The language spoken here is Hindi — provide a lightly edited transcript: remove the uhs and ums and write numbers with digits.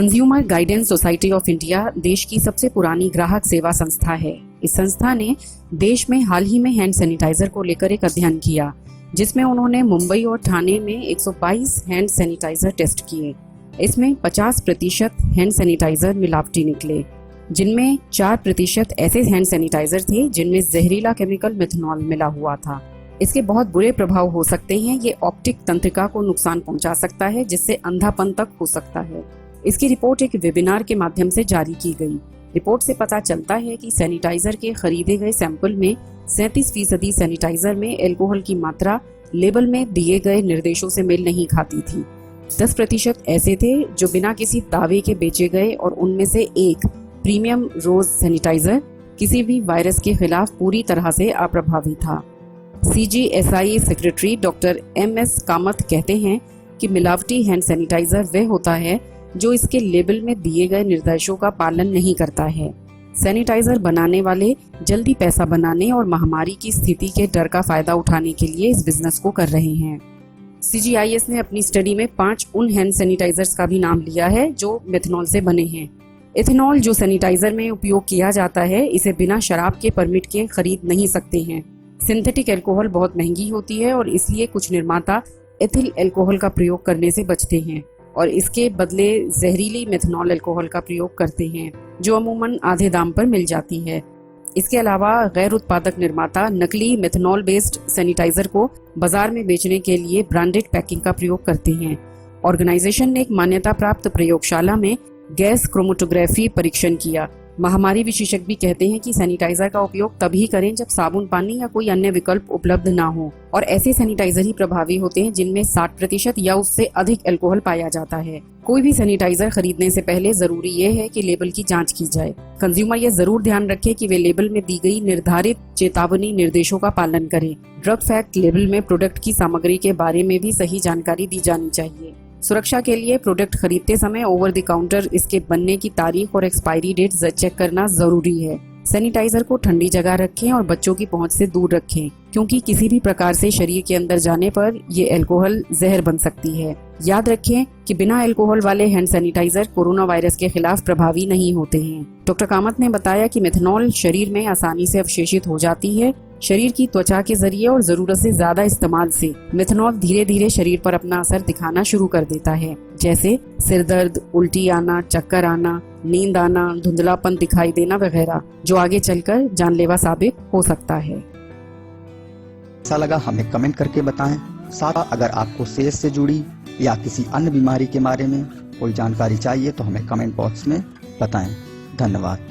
Consumer guidance society of India देश की सबसे पुरानी ग्राहक सेवा संस्था है। इस संस्था ने देश में हाल ही में हैंड सैनिटाइजर को लेकर एक अध्ययन किया, जिसमें उन्होंने मुंबई और ठाणे में 122 हैंड सैनिटाइजर टेस्ट किए। इसमें 50% हैंड सैनिटाइजर मिलावटी निकले, जिनमें 4% ऐसे हैंड सैनिटाइजर थे जिनमें जहरीला केमिकल मिथेनॉल मिला हुआ था। इसके बहुत बुरे प्रभाव हो सकते हैं। ये ऑप्टिक तंत्रिका को नुकसान पहुंचा सकता है, जिससे अंधापन तक हो सकता है। इसकी रिपोर्ट एक वेबिनार के माध्यम से जारी की गई। रिपोर्ट से पता चलता है कि सैनिटाइजर के खरीदे गए सैंपल में 37% सैनिटाइजर में अल्कोहल की मात्रा लेबल में दिए गए निर्देशों से मेल नहीं खाती थी। 10% ऐसे थे जो बिना किसी दावे के बेचे गए और उनमें से एक प्रीमियम रोज सैनिटाइजर किसी भी वायरस के खिलाफ पूरी तरह से अप्रभावी था। CGSI secretary doctor MS Kamat कहते हैं कि मिलावटी हैंड सैनिटाइजर वह होता है जो इसके लेबल में दिए गए निर्देशों का पालन नहीं करता है। सैनिटाइजर बनाने वाले जल्दी पैसा बनाने और महामारी की स्थिति के डर का फायदा उठाने के लिए इस बिजनेस को कर रहे हैं। CGIS ने अपनी स्टडी में 5 उन हैंड सैनिटाइजर्स का भी नाम लिया है जो मेथनॉल से बने हैं। इथेनॉल जो सैनिटाइजर में उपयोग किया जाता है, इसे बिना शराब के परमिट के खरीद नहीं सकते हैं। सिंथेटिक अल्कोहल बहुत महंगी होती है और इसलिए कुछ निर्माता एथिल अल्कोहल का प्रयोग करने से बचते हैं और इसके बदले जहरीली मेथनॉल अल्कोहल का प्रयोग करते हैं, जो अमूमन आधे दाम पर मिल जाती है। इसके अलावा गैर उत्पादक निर्माता नकली मेथनॉल बेस्ड सैनिटाइजर को बाजार में बेचने के लिए ब्रांडेड पैकिंग का प्रयोग करते हैं। ऑर्गेनाइजेशन ने एक मान्यता प्राप्त प्रयोगशाला में गैस क्रोमेटोग्राफी परीक्षण किया। महामारी विशेषज्ञ भी कहते हैं कि सैनिटाइजर का उपयोग तभी करें जब साबुन पानी या कोई अन्य विकल्प उपलब्ध ना हो, और ऐसे सैनिटाइजर ही प्रभावी होते हैं जिनमें 60% या उससे अधिक अल्कोहल पाया जाता है। कोई भी सैनिटाइजर खरीदने से पहले जरूरी यह है कि लेबल की जांच की जाए। कंज्यूमर यह जरूर ध्यान रखे कि वे लेबल में दी गई निर्धारित चेतावनी निर्देशों का पालन करें। ड्रग फैक्ट लेबल में प्रोडक्ट की सामग्री के बारे में भी सही जानकारी दी जानी चाहिए। सुरक्षा के लिए प्रोडक्ट खरीदते समय ओवर द काउंटर इसके बनने की तारीख और एक्सपायरी डेट चेक करना जरूरी है। सैनिटाइजर को ठंडी जगह रखें और बच्चों की पहुंच से दूर रखें, क्योंकि किसी भी प्रकार से शरीर के अंदर जाने पर ये अल्कोहल जहर बन सकती है। याद रखें कि बिना अल्कोहल वाले हैंड सैनिटाइजर कोरोना वायरस के खिलाफ प्रभावी नहीं होते हैं। डॉक्टर कामत ने बताया कि मेथनॉल शरीर में आसानी से अवशेषित हो जाती है। शरीर की त्वचा के जरिए और जरूरत से ज्यादा इस्तेमाल से मेथनॉल धीरे धीरे शरीर पर अपना असर दिखाना शुरू कर देता है, जैसे सिर दर्द, उल्टी आना, चक्कर आना, नींद आना, धुंधलापन दिखाई देना वगैरह, जो आगे चलकर जानलेवा साबित हो सकता है। ऐसा लगा हमें कमेंट करके बताएं। साथ अगर आपको सेहत से जुड़ी या किसी अन्य बीमारी के बारे में कोई जानकारी चाहिए तो हमें कमेंट बॉक्स में बताएं। धन्यवाद।